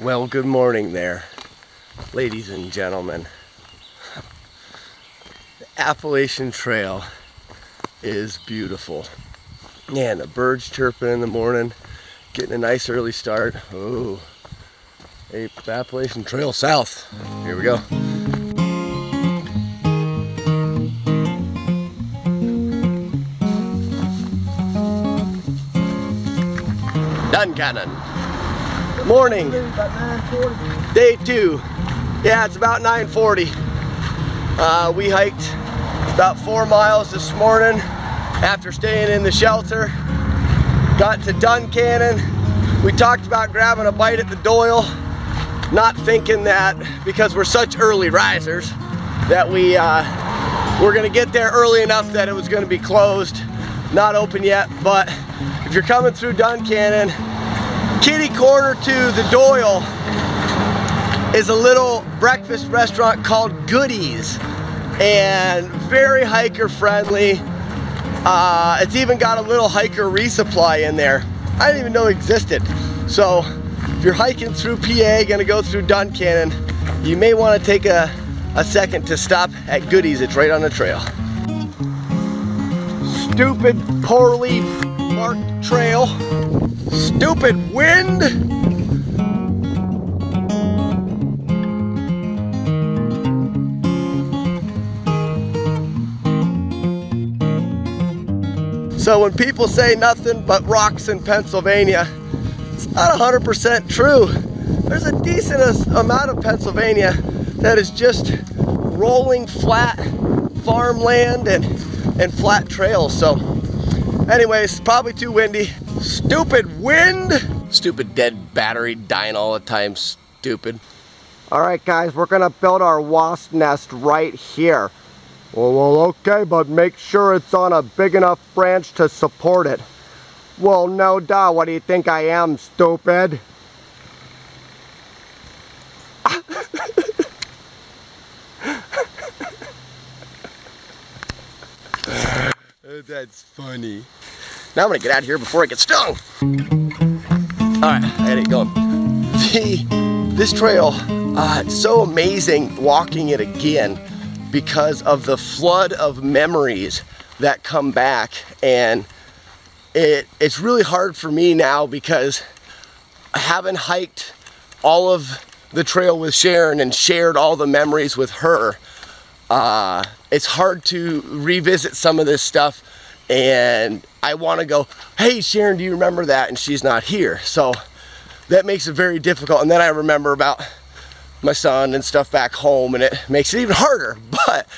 Well, good morning there, ladies and gentlemen. The Appalachian Trail is beautiful. Man, the birds chirping in the morning, getting a nice early start. Oh, the Appalachian Trail south. Here we go. Duncannon. Morning. Day 2. Yeah, it's about 9:40. We hiked about 4 miles this morning after staying in the shelter. Got to Duncannon. We talked about grabbing a bite at the Doyle, not thinking that because we're such early risers that we're gonna get there early enough that it was gonna be closed, not open yet. But if you're coming through Duncannon, kitty corner to the Doyle is a little breakfast restaurant called Goodies, and very hiker friendly. It's even got a little hiker resupply in there. I didn't even know it existed. So if you're hiking through PA, gonna go through Duncannon, you may want to take a second to stop at Goodies. It's right on the trail. Stupid, poorly marked trail. Stupid wind. So when people say nothing but rocks in Pennsylvania, it's not 100% true. There's a decent amount of Pennsylvania that is just rolling flat farmland and flat trails. So anyways, probably too windy. Stupid wind. Stupid dead battery dying all the time. Stupid. All right, guys, we're gonna build our wasp nest right here. Well, okay, but make sure it's on a big enough branch to support it. Well, no duh. What do you think I am, stupid? That's funny. Now I'm gonna get out of here before I get stung. All right, I gotta get going. This trail, it's so amazing walking it again because of the flood of memories that come back, and it's really hard for me now because I haven't hiked all of the trail with Sharon and shared all the memories with her. It's hard to revisit some of this stuff, and I want to go, hey Sharon, do you remember that? And she's not here, so that makes it very difficult. And then I remember about my son and stuff back home, and it makes it even harder. But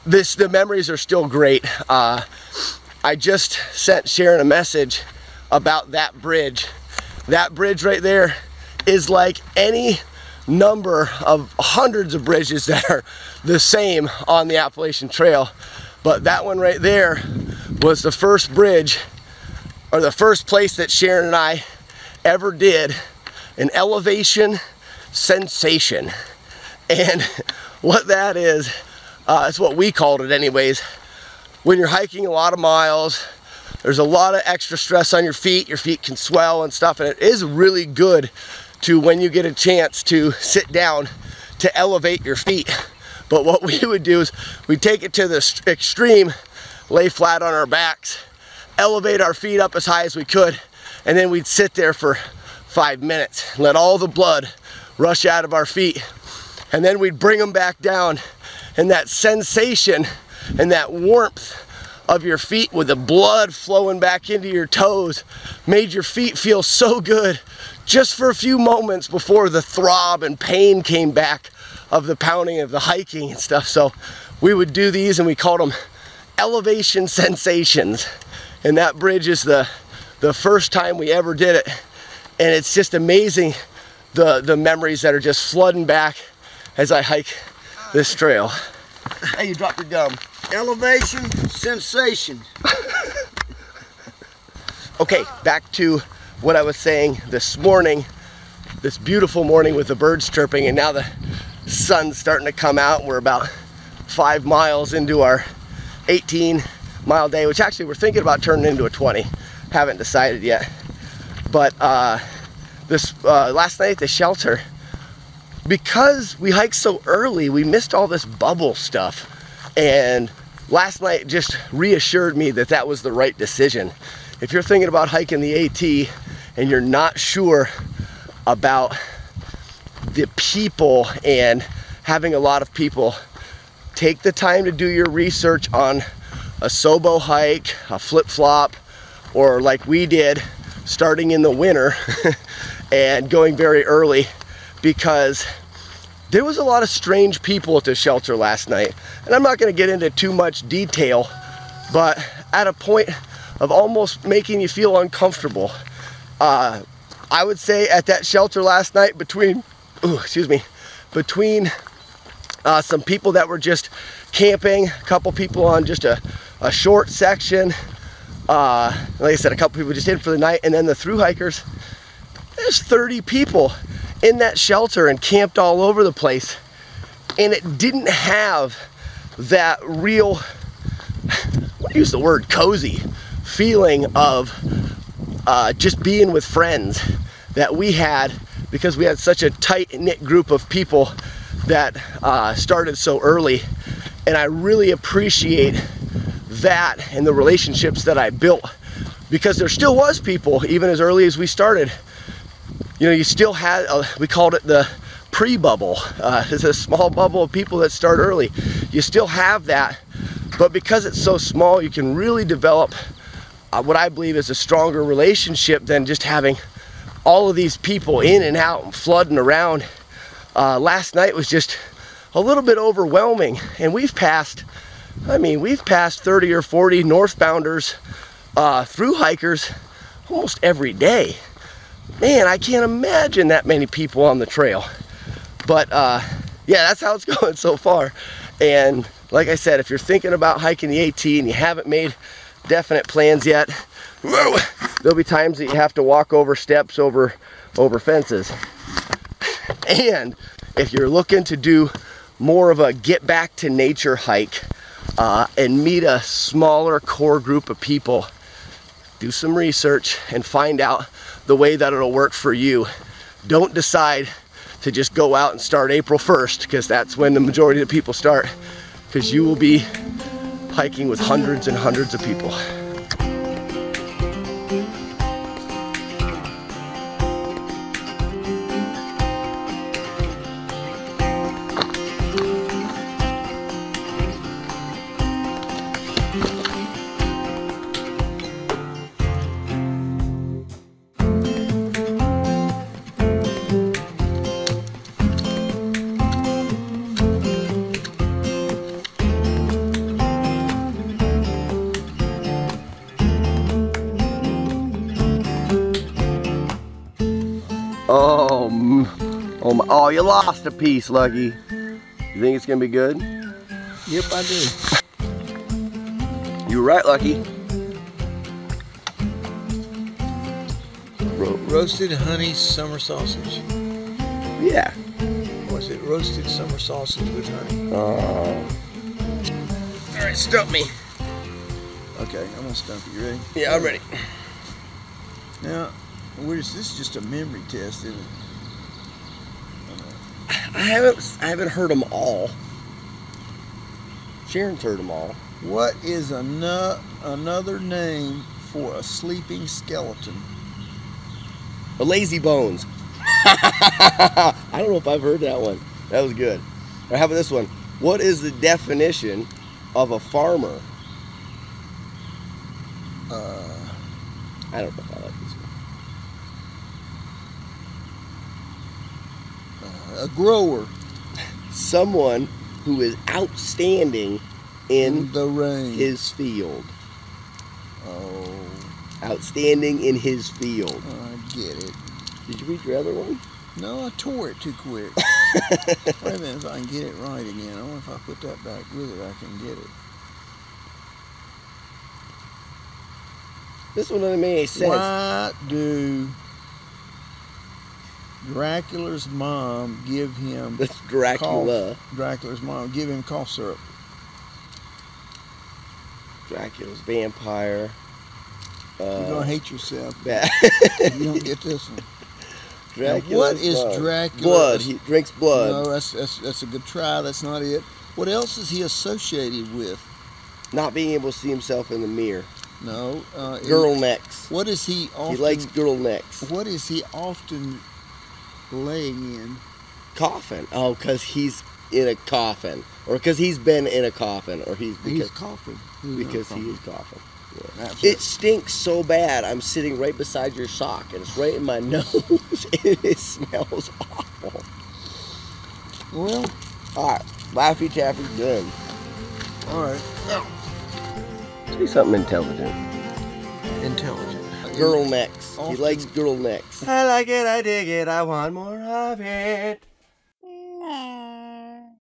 the memories are still great. I just sent Sharon a message about that bridge. That bridge right there is like any number of hundreds of bridges that are the same on the Appalachian Trail, but that one right there was the first bridge, or the first place that Sharon and I ever did an elevation sensation. And what that is, it's what we called it anyways. When you're hiking a lot of miles, there's a lot of extra stress on your feet can swell and stuff, and it is really good to, when you get a chance to sit down, to elevate your feet. But what we would do is we'd take it to the extreme, lay flat on our backs, elevate our feet up as high as we could, and then we'd sit there for 5 minutes, let all the blood rush out of our feet, and then we'd bring them back down, and that sensation and that warmth of your feet with the blood flowing back into your toes made your feet feel so good just for a few moments before the throb and pain came back of the pounding of the hiking and stuff. So we would do these, and we called them elevation sensations. And that bridge is the first time we ever did it, and it's just amazing the memories that are just flooding back as I hike this trail. Hey, you dropped your gum. Elevation sensation. Okay, back to what I was saying this morning, this beautiful morning with the birds chirping, and now the sun's starting to come out. We're about 5 miles into our 18-mile day, which actually we're thinking about turning into a 20. Haven't decided yet. But this last night at the shelter, because we hiked so early, we missed all this bubble stuff. And last night just reassured me that that was the right decision. If you're thinking about hiking the AT and you're not sure about the people and having a lot of people, take the time to do your research on a Sobo hike, a flip-flop, or like we did, starting in the winter and going very early, because there was a lot of strange people at the shelter last night. And I'm not going to get into too much detail, but at a point of almost making you feel uncomfortable. I would say at that shelter last night, between some people that were just camping, a couple people on just a short section, like I said, a couple people just in for the night, and then the thru-hikers, there's 30 people in that shelter and camped all over the place. And it didn't have that real, use the word cozy, feeling of just being with friends that we had, because we had such a tight-knit group of people that started so early. And I really appreciate that and the relationships that I built, because there still was people, even as early as we started. You know, you still had, we called it the pre-bubble. It's a small bubble of people that start early. You still have that, but because it's so small, you can really develop what I believe is a stronger relationship than just having all of these people in and out and flooding around. Last night was just a little bit overwhelming, and we've passed 30 or 40 northbounders, thru-hikers almost every day. Man, I can't imagine that many people on the trail. But yeah, that's how it's going so far. And like I said, if you're thinking about hiking the AT and you haven't made definite plans yet, there'll be times that you have to walk over steps, over fences. And if you're looking to do more of a get back to nature hike and meet a smaller core group of people, do some research and find out the way that it'll work for you. Don't decide to just go out and start April 1st, because that's when the majority of the people start, because you will be hiking with hundreds and hundreds of people. Oh, you lost a piece, Lucky. You think it's gonna be good? Yep, I do. You were right, Lucky. Roasted honey summer sausage. Yeah. Was it roasted summer sausage with honey? All right, stump me. Okay, I'm gonna stump you. Ready? Yeah, I'm ready. Now, this is just a memory test, isn't it? I haven't heard them all. Sharon's heard them all. What is another name for a sleeping skeleton? A lazy bones. I don't know if I've heard that one. That was good. Or how about this one? What is the definition of a farmer? I don't know if I like this one. A grower. Someone who is outstanding in the rain. His field. Oh. Outstanding in his field. I get it. Did you read your other one? No, I tore it too quick. Wait a minute, if I can get it right again. I wonder if I put that back with it, I can get it. This one doesn't make any sense. Why do Dracula's mom give him That's Dracula. Dracula's mom give him cough syrup? Dracula's vampire. You're gonna hate yourself. Yeah. You don't get this one. Dracula. What is Dracula? Blood. He drinks blood. No, that's a good try. That's not it. What else is he associated with? Not being able to see himself in the mirror. No. Girl necks. What is he often? He likes girl necks. What is he often laying in? Coffin. Oh, because he's in a coffin, or because he's been in a coffin, or he's coughing. Because he is coughing. Yeah. Absolutely. It stinks so bad. I'm sitting right beside your sock, and it's right in my nose. It smells awful. Well, all right, Laffy Taffy's done. All right. Say something intelligent. Intelligent. Girl necks. Often, He likes girl necks. I like it. I dig it. I want more of it.